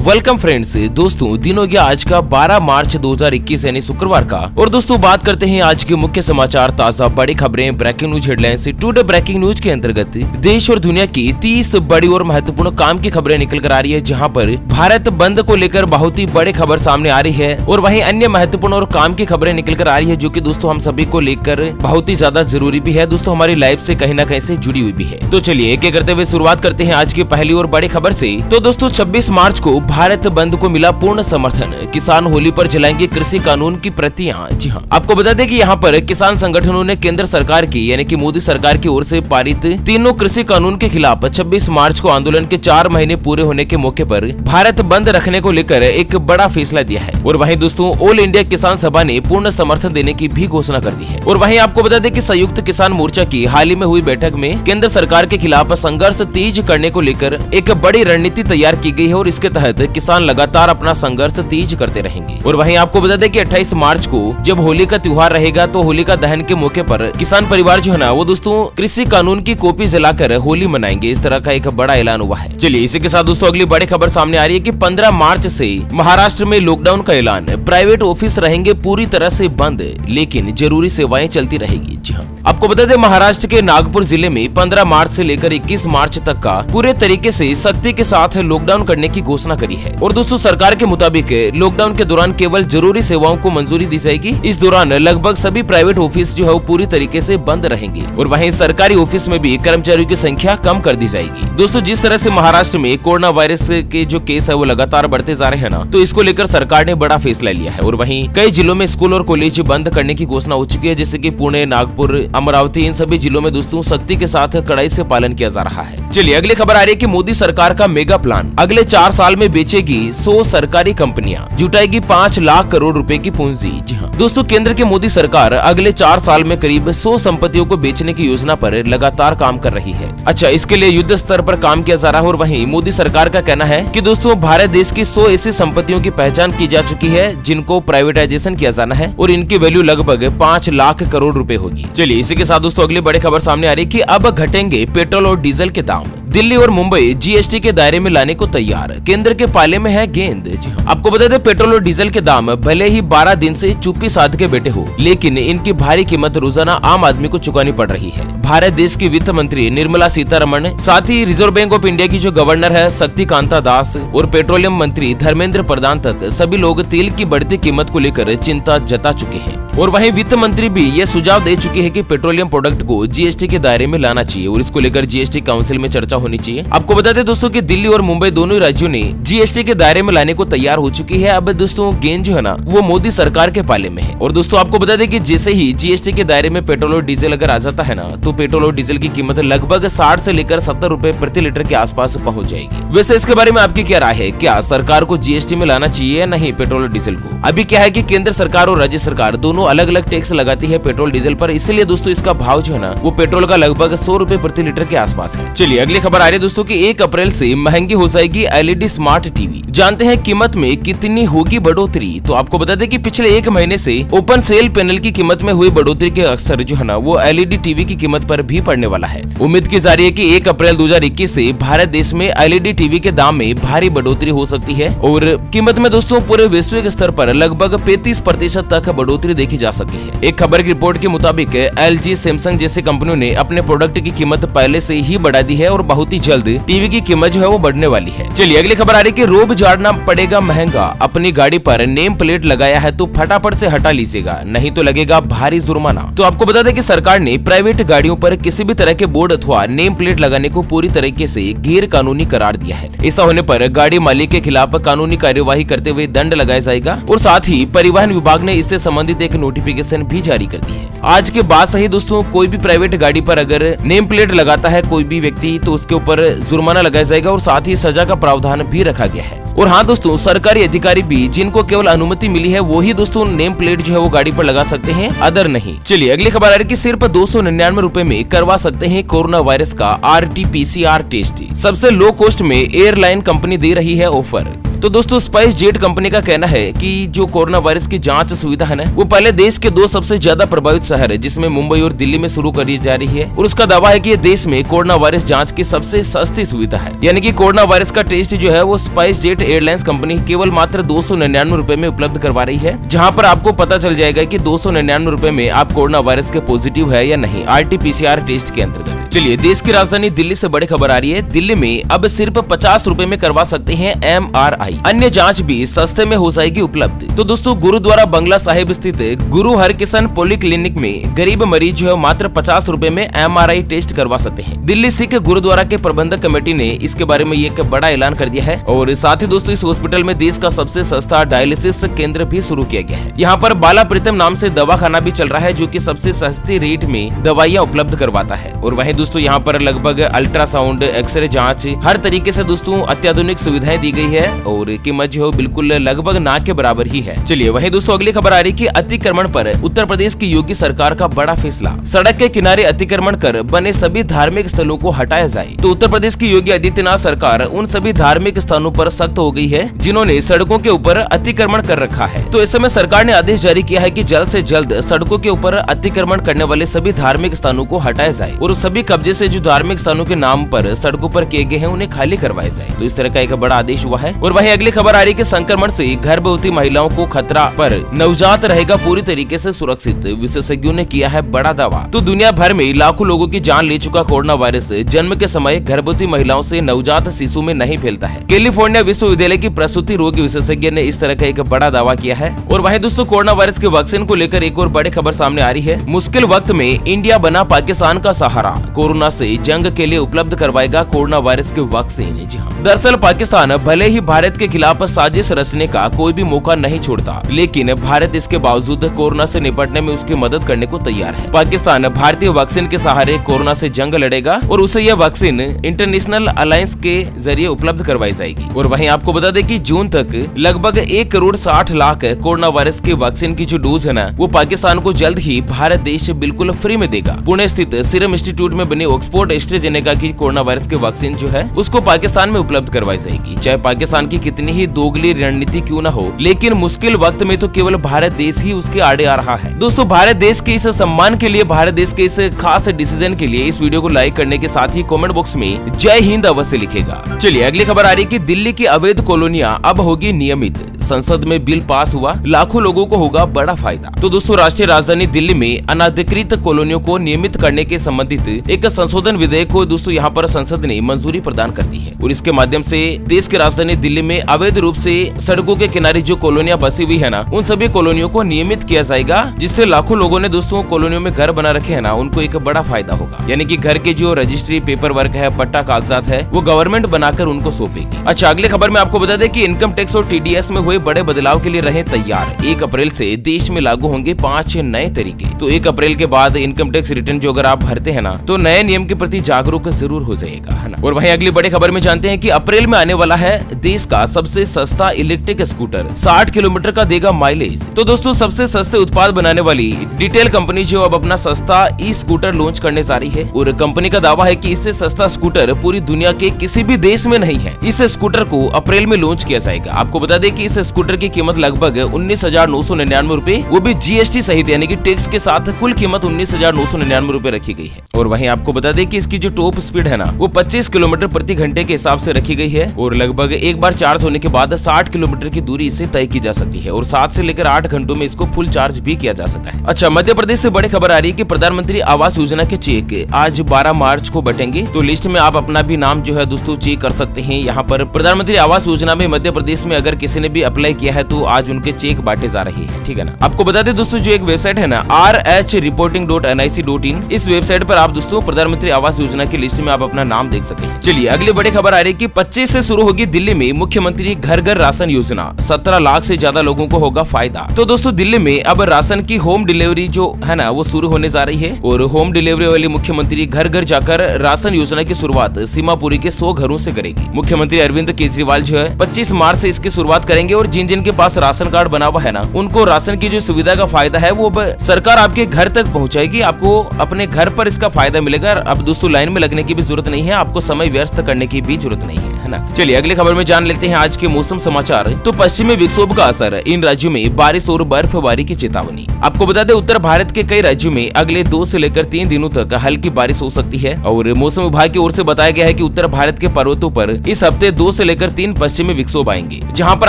Welcome friends. दोस्तों दिन हो गया आज का 12 मार्च 2021 यानी शुक्रवार का। और दोस्तों बात करते हैं आज के मुख्य समाचार, ताजा बड़ी खबरें, breaking news headlines. Today breaking news के अंतर्गत देश और दुनिया की 30 बड़ी और महत्वपूर्ण काम की खबरें निकल कर आ रही है, जहां पर भारत बंद को लेकर बहुत ही बड़ी खबर सामने आ रही है और वहीं अन्य महत्वपूर्ण और काम की खबरें निकल कर आ रही है, जो की दोस्तों हम सभी को लेकर बहुत ही ज्यादा जरूरी भी है, दोस्तों हमारी लाइफ से कहीं ना कहीं से जुड़ी हुई भी है। तो चलिए एक एक करते हुए शुरुआत करते हैं आज की पहली और बड़ी खबर से। तो दोस्तों 26 मार्च को भारत बंद को मिला पूर्ण समर्थन, किसान होली पर जलाएंगे कृषि कानून की प्रतियां। जी हाँ, आपको बता दें कि यहाँ पर किसान संगठनों ने केंद्र सरकार की यानी कि मोदी सरकार की ओर से पारित तीनों कृषि कानून के खिलाफ 26 मार्च को आंदोलन के 4 महीने पूरे होने के मौके पर भारत बंद रखने को लेकर एक बड़ा फैसला दिया है। और वहीं दोस्तों ऑल इंडिया किसान सभा ने पूर्ण समर्थन देने की भी घोषणा कर दी है। और वहीं आपको बता दें कि संयुक्त किसान मोर्चा की हाल ही में हुई बैठक में केंद्र सरकार के खिलाफ संघर्ष तेज करने को लेकर एक बड़ी रणनीति तैयार की गई है और इसके तहत किसान लगातार अपना संघर्ष तेज करते रहेंगे। और वहीं आपको बता दें कि 28 मार्च को जब होली का त्योहार रहेगा तो होलिका दहन के मौके पर किसान परिवार जो है ना वो दोस्तों कृषि कानून की कॉपी जलाकर होली मनाएंगे। इस तरह का एक बड़ा ऐलान हुआ है। चलिए इसी के साथ दोस्तों अगली बड़ी खबर सामने आ रही है कि 15 मार्च से महाराष्ट्र में लॉकडाउन का ऐलान। प्राइवेट ऑफिस रहेंगे पूरी तरह से बंद, लेकिन जरूरी सेवाएं चलती रहेगी। जी हाँ, आपको बता दें महाराष्ट्र के नागपुर जिले में 15 मार्च से लेकर 21 मार्च तक का पूरे तरीके से सख्ती के साथ लॉकडाउन करने की घोषणा करी है। और दोस्तों सरकार के मुताबिक लॉकडाउन के दौरान केवल जरूरी सेवाओं को मंजूरी दी जाएगी। इस दौरान लगभग सभी प्राइवेट ऑफिस जो है वो पूरी तरीके से बंद रहेंगे और वहीं सरकारी ऑफिस में भी कर्मचारियों की संख्या कम कर दी जाएगी। दोस्तों जिस तरह से महाराष्ट्र में कोरोना वायरस के जो केस है वो लगातार बढ़ते जा रहे हैं ना, तो इसको लेकर सरकार ने बड़ा फैसला लिया है। और वहीं कई जिलों में स्कूल और कॉलेज बंद करने की घोषणा हो चुकी है, जैसे कि पुणे, नागपुर, अमरावती, इन सभी जिलों में दोस्तों सख्ती के साथ कड़ाई से पालन किया जा रहा है। चलिए अगली खबर आ रही है कि मोदी सरकार का मेगा प्लान, अगले 4 साल में बेचेगी 100 सरकारी कंपनियां, जुटाएगी 5 लाख करोड़ रुपए की पूंजी। जी हाँ दोस्तों, केंद्र की मोदी सरकार अगले 4 साल में करीब 100 संपत्तियों को बेचने की योजना पर लगातार काम कर रही है। अच्छा, इसके लिए युद्ध स्तर पर काम किया जा रहा है। और वहीं मोदी सरकार का कहना है कि दोस्तों भारत देश की 100 ऐसी संपत्तियों की पहचान की जा चुकी है जिनको प्राइवेटाइजेशन किया जाना है और इनकी वैल्यू लगभग 5 लाख करोड़ रुपए होगी। चलिए इसी के साथ दोस्तों अगली बड़ी खबर सामने आ रही है कि अब घटेंगे पेट्रोल और डीजल के दाम। दिल्ली और मुंबई जीएसटी के दायरे में लाने को तैयार, केंद्र के पाले में है गेंद। जी हाँ, आपको बता दें पेट्रोल और डीजल के दाम भले ही 12 दिन से चुप्पी साध के बैठे हो, लेकिन इनकी भारी कीमत रोजाना आम आदमी को चुकानी पड़ रही है। भारत देश की वित्त मंत्री निर्मला सीतारमण, साथ ही रिजर्व बैंक ऑफ इंडिया की जो गवर्नर है शक्तिकांता दास और पेट्रोलियम मंत्री धर्मेंद्र प्रधान तक सभी लोग तेल की बढ़ती कीमत को लेकर चिंता जता चुके हैं। और वहीं वित्त मंत्री भी ये सुझाव दे चुके हैं कि पेट्रोलियम प्रोडक्ट को जीएसटी के दायरे में लाना चाहिए और इसको लेकर जीएसटी काउंसिल में चर्चा होनी चाहिए। आपको बता दें दोस्तों कि दिल्ली और मुंबई दोनों राज्यों ने जीएसटी के दायरे में लाने को तैयार हो चुकी है। अब दोस्तों गेंद जो है ना वो मोदी सरकार के पाले में है। और दोस्तों आपको बता दें कि जैसे ही जीएसटी के दायरे में पेट्रोल और डीजल अगर आ जाता है ना, तो पेट्रोल और डीजल की कीमत लगभग 60 से लेकर 70 रुपए प्रति लीटर के आसपास पहुंच जाएगी। वैसे इसके बारे में आपकी क्या राय है? क्या सरकार को जीएसटी में लाना चाहिए या नहीं पेट्रोल और डीजल को? अभी क्या है कि केंद्र सरकार और राज्य सरकार दोनों अलग अलग टैक्स लगाती है पेट्रोल डीजल पर, इसलिए दोस्तों इसका भाव जो है ना वो पेट्रोल का लगभग 100 रुपए प्रति लीटर के आसपास है। चलिए अगली खबर आ रही है दोस्तों की 1 अप्रैल से महंगी हो जाएगी एलईडी स्मार्ट टीवी। जानते हैं कीमत में कितनी होगी बढ़ोतरी? तो आपको बता दें कि पिछले 1 महीने से ओपन सेल पैनल की कीमत में हुई बढ़ोतरी के असर जो है ना वो एलईडी टीवी की कीमत पर भी पड़ने वाला है। उम्मीद की जा रही है कि 1 अप्रैल 2021 से भारत देश में एलईडी टीवी के दाम में भारी बढ़ोतरी हो सकती है और कीमत में दोस्तों पूरे वैश्विक स्तर पर लगभग 35% तक बढ़ोतरी देखी जा सकती है। एक खबर की रिपोर्ट के मुताबिक एलजी, सैमसंग जैसी कंपनियों ने अपने प्रोडक्ट की कीमत पहले से ही बढ़ा दी है और बहुत ही जल्द टीवी की कीमत जो है वो बढ़ने वाली है। चलिए अगली खबर आ रही है कि रोब झाड़ना पड़ेगा महंगा, अपनी गाड़ी पर नेम प्लेट लगाया है तो फटाफट से हटा लीजिएगा, नहीं तो लगेगा भारी जुर्माना। तो आपको बता दें कि सरकार ने प्राइवेट गाड़ियों पर किसी भी तरह के बोर्ड अथवा नेम प्लेट लगाने को पूरी तरीके से गैर कानूनी करार दिया है। ऐसा होने पर गाड़ी मालिक के खिलाफ कानूनी कार्यवाही करते हुए दंड लगाया जाएगा और साथ ही परिवहन विभाग ने इससे संबंधित एक नोटिफिकेशन भी जारी कर दी है। आज के बाद से ही दोस्तों कोई भी प्राइवेट गाड़ी पर अगर नेम प्लेट लगाता है कोई भी व्यक्ति तो उसके ऊपर जुर्माना लगाया जाएगा और साथ ही सजा का प्रावधान भी रखा गया है। और हाँ दोस्तों, सरकारी अधिकारी भी जिनको केवल अनुमति मिली है वो ही दोस्तों नेम प्लेट जो है वो गाड़ी पर लगा सकते हैं, अदर नहीं। चलिए अगली खबर आ रही है कि सिर्फ 299 रुपए में करवा सकते हैं कोरोना वायरस का RT-PCR टेस्ट। सबसे लो कॉस्ट में एयरलाइन कंपनी दे रही है ऑफर। तो दोस्तों स्पाइस जेट कंपनी का कहना है कि जो कोरोना वायरस की जांच सुविधा है ना, वो पहले देश के 2 सबसे ज्यादा प्रभावित शहर जिसमें मुंबई और दिल्ली में शुरू करी जा रही है। और उसका दावा है कि ये देश में कोरोना वायरस जांच की सबसे सस्ती सुविधा है। यानी कि कोरोना वायरस का टेस्ट जो है वो स्पाइस जेट एयरलाइंस कंपनी केवल मात्र 299 रुपए में उपलब्ध करवा रही है, जहां पर आपको पता चल जाएगा कि 299 रुपए में आप कोरोना वायरस के पॉजिटिव है या नहीं, RT-PCR टेस्ट के अंतर्गत। चलिए देश की राजधानी दिल्ली से बड़ी खबर आ रही है। दिल्ली में अब सिर्फ 50 रुपए में करवा सकते हैं MRI। अन्य जांच भी सस्ते में हो जाएगी उपलब्ध। तो दोस्तों गुरुद्वारा बंगला साहिब स्थित गुरु हरकिशन पॉलीक्लिनिक में गरीब मरीज जो है मात्र 50 रुपए में MRI टेस्ट करवा सकते हैं। दिल्ली सिख गुरुद्वारा के प्रबंधक कमेटी ने इसके बारे में एक बड़ा ऐलान कर दिया है। और साथ ही दोस्तों इस हॉस्पिटल में देश का सबसे सस्ता डायलिसिस केंद्र भी शुरू किया गया है। यहाँ पर बाला प्रीतम नाम से दवाखाना भी चल रहा है, जो कि सबसे सस्ती रेट में दवाइयाँ उपलब्ध करवाता है। और वहीं दोस्तों यहाँ पर लगभग अल्ट्रासाउंड, एक्सरे जांच, हर तरीके से दोस्तों अत्याधुनिक सुविधाएं दी गई है और कीमत जो बिल्कुल लगभग ना के बराबर ही है। चलिए वहीं दोस्तों अगली खबर आ रही कि अतिक्रमण पर उत्तर प्रदेश की योगी सरकार का बड़ा फैसला। सड़क के किनारे अतिक्रमण कर बने सभी धार्मिक स्थलों को हटाया जाए। तो उत्तर प्रदेश की योगी आदित्यनाथ सरकार उन सभी धार्मिक स्थानों पर सख्त हो गई है जिन्होंने सड़कों के ऊपर अतिक्रमण कर रखा है। तो इस समय सरकार ने आदेश जारी किया है कि जल्द से जल्द सड़कों के ऊपर अतिक्रमण करने वाले सभी धार्मिक स्थानों को हटाया जाए और सभी कब्जे से जो धार्मिक स्थानों के नाम पर सड़कों पर किए गए हैं उन्हें खाली करवाया जाए। तो इस तरह का एक बड़ा आदेश हुआ है। और वहीं अगली खबर आ रही कि संक्रमण से गर्भवती महिलाओं को खतरा पर नवजात रहेगा पूरी तरीके से सुरक्षित, विशेषज्ञों ने किया है बड़ा दावा। तो दुनिया भर में लाखों लोगों की जान ले चुका कोरोना वायरस जन्म के समय गर्भवती महिलाओं से नवजात शिशु में नहीं फैलता है। कैलिफोर्निया विश्वविद्यालय की प्रसूति रोग विशेषज्ञ ने इस तरह का एक बड़ा दावा किया है। और वहीं दोस्तों कोरोना वायरस के वैक्सीन को लेकर एक और बड़ी खबर सामने आ रही है। मुश्किल वक्त में इंडिया बना पाकिस्तान का सहारा, कोरोना से जंग के लिए उपलब्ध करवाएगा कोरोना वायरस के वैक्सीन। जी हाँ, दरअसल पाकिस्तान भले ही भारत के खिलाफ साजिश रचने का कोई भी मौका नहीं छोड़ता, लेकिन भारत इसके बावजूद कोरोना से निपटने में उसकी मदद करने को तैयार है। पाकिस्तान भारतीय वैक्सीन के सहारे कोरोना से जंग लड़ेगा और उसे यह वैक्सीन इंटरनेशनल अलायंस के जरिए उपलब्ध करवाई जाएगी। और वहीं आपको बता दें कि जून तक लगभग 1,60,00,000 कोरोना वायरस की वैक्सीन की जो डोज है ना, वो पाकिस्तान को जल्द ही भारत देश बिल्कुल फ्री में देगा। पुणे स्थित सीरम इंस्टीट्यूट में बनी ऑक्सफोर्ड एस्ट्राजेनेका की कोरोना वायरस की वैक्सीन जो है उसको पाकिस्तान में उपलब्ध करवाई जाएगी। चाहे पाकिस्तान की कितनी ही दोगली रणनीति क्यों न हो, लेकिन मुश्किल वक्त में तो केवल भारत देश ही उसके आड़े आ रहा है। दोस्तों भारत देश के इस सम्मान के लिए, भारत देश के इस खास डिसीजन के लिए इस वीडियो को लाइक करने के साथ ही कमेंट बॉक्स में जय हिंद अवश्य लिखेगा। चलिए अगली खबर आ रही कि दिल्ली की अवैध कॉलोनियां अब होगी नियमित। संसद में बिल पास हुआ, लाखों लोगों को होगा बड़ा फायदा। तो दोस्तों राष्ट्रीय राजधानी दिल्ली में अनाधिकृत कॉलोनियों को नियमित करने के संबंधित एक संशोधन विधेयक को दोस्तों यहाँ पर संसद ने मंजूरी प्रदान कर दी है। और इसके माध्यम से देश की राजधानी दिल्ली में अवैध रूप से सड़कों के किनारे जो कॉलोनियां बसी हुई है ना, उन सभी कॉलोनियों को नियमित किया जाएगा, जिससे लाखों लोगों ने दोस्तों कॉलोनियों में घर बना रखे है ना, उनको एक बड़ा फायदा होगा। यानी कि घर के जो रजिस्ट्री पेपर वर्क है, पट्टा कागजात है, वो गवर्नमेंट बनाकर उनको सौंपेगी। अच्छा अगली खबर में आपको बता दें कि इनकम टैक्स और TDS में हुए बड़े बदलाव के लिए रहे तैयार। 1 अप्रैल से देश में लागू होंगे 5 नए तरीके। तो 1 अप्रैल के बाद इनकम टैक्स रिटर्न जो अगर आप भरते हैं ना, तो नए नियम के प्रति जागरूक जरूर हो जाएगा, है ना। और वहीं अगली बड़ी खबर में जानते हैं कि अप्रैल में आने वाला है देश का सबसे सस्ता इलेक्ट्रिक स्कूटर, 60 किलोमीटर का देगा माइलेज। तो दोस्तों सबसे सस्ते उत्पाद बनाने वाली डिटेल कंपनी जो अब अपना सस्ता ई स्कूटर लॉन्च करने जा रही है। और कंपनी का दावा है कि इससे सस्ता स्कूटर पूरी दुनिया के किसी भी देश में नहीं है। इस स्कूटर को अप्रैल में लॉन्च किया जाएगा। आपको बता दें कि इस स्कूटर की कीमत लगभग 19,999 रुपए, वो भी GST सहित यानी कि टैक्स के साथ कुल कीमत 19,999 रुपए रखी गई है। और वहीं आपको बता दें कि इसकी जो टॉप स्पीड है ना, वो 25 किलोमीटर प्रति घंटे के हिसाब से रखी गई है। और लगभग एक बार चार्ज होने के बाद 60 किलोमीटर की दूरी इसे तय की जा सकती है और 7 से लेकर 8 घंटों में इसको फुल चार्ज भी किया जा सकता है। अच्छा मध्य प्रदेश से बड़ी खबर आ रही है कि प्रधानमंत्री आवास योजना के चेक आज 12 मार्च को बटेंगे। तो लिस्ट में आप अपना भी नाम जो है दोस्तों चेक कर सकते हैं। यहाँ पर प्रधानमंत्री आवास योजना में मध्य प्रदेश में अगर किसी ने भी अप्लाई किया है तो आज उनके चेक बांटे जा रहे हैं, ठीक है ना। आपको बता दें दोस्तों जो एक वेबसाइट है ना rh-reporting.nic.in, इस वेबसाइट पर आप दोस्तों प्रधानमंत्री आवास योजना की लिस्ट में आप अपना नाम देख सकते हैं। चलिए अगली बड़ी खबर आ रही है कि 25 से शुरू होगी दिल्ली में मुख्यमंत्री घर घर राशन योजना, 17 लाख से ज्यादा लोगों को होगा फायदा। तो दोस्तों दिल्ली में अब राशन की होम डिलीवरी जो है ना, वो शुरू होने जा रही है। और होम डिलीवरी वाली मुख्यमंत्री घर घर जाकर राशन योजना की शुरुआत सीमापुरी के 100 घरों से करेगी। मुख्यमंत्री अरविंद केजरीवाल जो है 25 मार्च से इसकी शुरुआत करेंगे। और जिन जिन के पास राशन कार्ड बना हुआ है ना, उनको राशन की जो सुविधा का फायदा है वो सरकार आपके घर तक पहुंचाएगी। आपको अपने घर पर इसका फायदा मिलेगा। अब दोस्तों लाइन में लगने की भी जरूरत नहीं है, आपको समय व्यस्त करने की भी जरूरत नहीं है। है ना। चलिए अगली खबर में जान लेते हैं आज के मौसम समाचार। तो पश्चिमी विक्षोभ का असर, इन राज्यों में बारिश और बर्फबारी की चेतावनी। आपको बता दें उत्तर भारत के कई राज्यों में अगले 2 से लेकर 3 दिनों तक हल्की बारिश हो सकती है और मौसम विभाग की ओर से बताया गया है कि उत्तर भारत के पर्वतों पर इस हफ्ते 2 से लेकर 3 पश्चिमी विक्षोभ आएंगे, जहां पर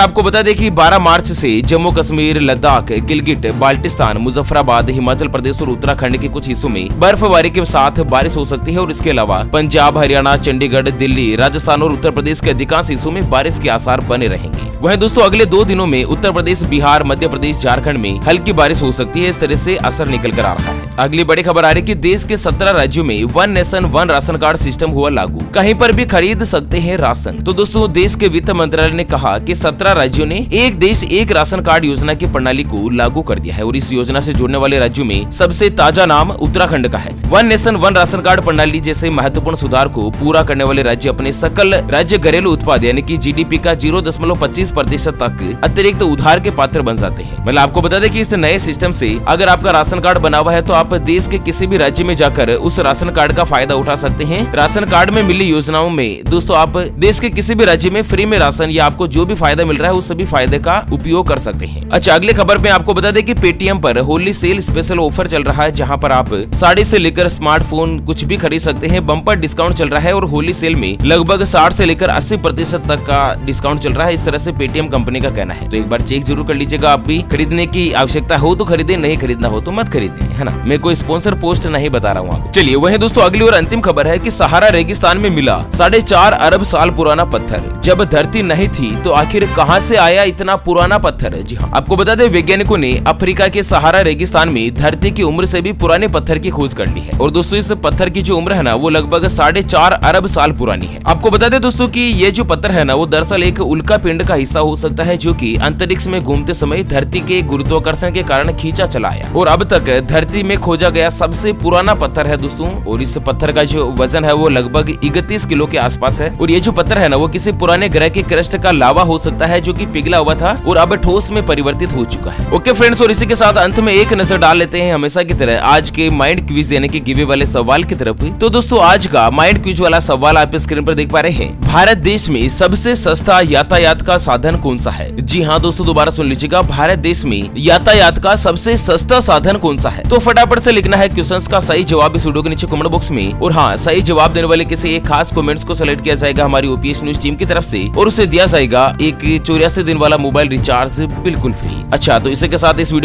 आपको बता दें कि 12 मार्च से जम्मू कश्मीर, लद्दाख, गिलगिट, बाल्टिस्तान, मुजफ्फराबाद, हिमाचल प्रदेश और उत्तराखंड के कुछ हिस्सों में बर्फबारी के साथ बारिश हो सकती है और इसके अलावा पंजाब, हरियाणा, चंडीगढ़, दिल्ली, राजस्थान और उत्तर प्रदेश के अधिकांश हिस्सों में बारिश के आसार बने रहेंगे। वहीं दोस्तों अगले 2 दिनों में उत्तर प्रदेश, बिहार, मध्य प्रदेश, झारखंड में हल्की बारिश हो सकती है। इस तरह से असर निकल कर आ रहा है। अगली बड़ी खबर आ रही है कि देश के 17 राज्यों में one nation one ration card system हुआ लागू, कहीं पर भी खरीद सकते हैं राशन। तो दोस्तों देश के वित्त मंत्रालय ने कहा कि 17 राज्यों ने एक देश एक राशन कार्ड योजना की प्रणाली को लागू कर दिया है और इस योजना से जुड़ने वाले राज्यों में सबसे ताजा नाम उत्तराखंड का है। One nation one ration card प्रणाली जैसे महत्वपूर्ण सुधार को पूरा करने वाले राज्य अपने सकल राज्य घरेलू उत्पाद यानी कि जीडीपी का 0.25% तक अतिरिक्त उधार के पात्र बन जाते हैं। मतलब आपको बता दें कि इस नए सिस्टम से अगर आपका राशन कार्ड बना हुआ है तो आप देश के किसी भी राज्य में जाकर उस राशन कार्ड का फायदा उठा सकते हैं। राशन कार्ड में मिली योजनाओं में दोस्तों आप देश के किसी भी राज्य में फ्री में राशन या आपको जो भी फायदा मिल रहा है उस सभी फायदे का उपयोग कर सकते हैं। अच्छा अगले खबर में आपको बता दें कि पेटीएम पर होली सेल स्पेशल ऑफर चल रहा है, जहां पर आप साड़ी से लेकर स्मार्टफोन कुछ भी खरीद सकते हैं। बम्पर डिस्काउंट चल रहा है और होली सेल में लगभग 60 से लेकर 80% तक का डिस्काउंट चल रहा है। इस तरह से पेटीएम कंपनी का कहना है। तो एक बार चेक जरूर कर लीजिएगा। आप भी खरीदने की आवश्यकता हो तो खरीदे, नहीं खरीदना हो तो मत खरीदे, है ना। मैं कोई स्पॉन्सर पोस्ट नहीं बता रहा हूँ आपको। चलिए वहीं दोस्तों अगली और अंतिम खबर है कि सहारा रेगिस्तान में मिला 4.5 अरब साल पुराना पत्थर। जब धरती नहीं थी तो आखिर कहां से आया इतना पुराना पत्थर? जी हाँ, आपको बता दें वैज्ञानिकों ने अफ्रीका के सहारा रेगिस्तान में धरती की उम्र से भी पुराने पत्थर की खोज कर ली है और दोस्तों इस पत्थर की जो उम्र है ना वो लगभग 4.5 अरब साल पुरानी है। आपको बता दें दोस्तों कि ये जो पत्थर है ना वो दरअसल एक उल्का पिंड का हिस्सा हो सकता है जो कि अंतरिक्ष में घूमते समय धरती के गुरुत्वाकर्षण के कारण खींचा चला आया और अब तक धरती में खोजा गया सबसे पुराना पत्थर है दोस्तों। और इस पत्थर का जो वजन है वो लगभग 31 किलो के आसपास है और ये जो पत्थर है ना वो किसी पुराने ग्रह के क्रस्ट का लावा हो सकता है जो कि पिघला हुआ था और अब ठोस में परिवर्तित हो चुका है। ओके फ्रेंड्स, और इसी के साथ अंत में एक नजर डाल लेते हैं हमेशा की तरह आज के माइंड क्विज यानी कि गिवे वाले सवाल की तरफ। तो दोस्तों आज का माइंड क्विज वाला सवाल आप स्क्रीन पर देख पा रहे हैं। भारत देश में सबसे सस्ता यातायात का साधन कौन सा है? जी हाँ दोस्तों, दोबारा सुन लीजिएगा, भारत देश में यातायात का सबसे सस्ता साधन कौन सा है? तो फटाफट से लिखना है क्वेश्चंस का सही जवाब इस वीडियो के नीचे कमेंट बॉक्स में। और हाँ, सही जवाब देने वाले किसी एक खास कमेंट्स को सेलेक्ट किया जाएगा हमारी ओपीएस न्यूज टीम की तरफ से और उसे दिया जाएगा एक 84 दिन वाला मोबाइल रिचार्ज बिल्कुल फ्री। अच्छा, तो इसी के साथ इस वीडियो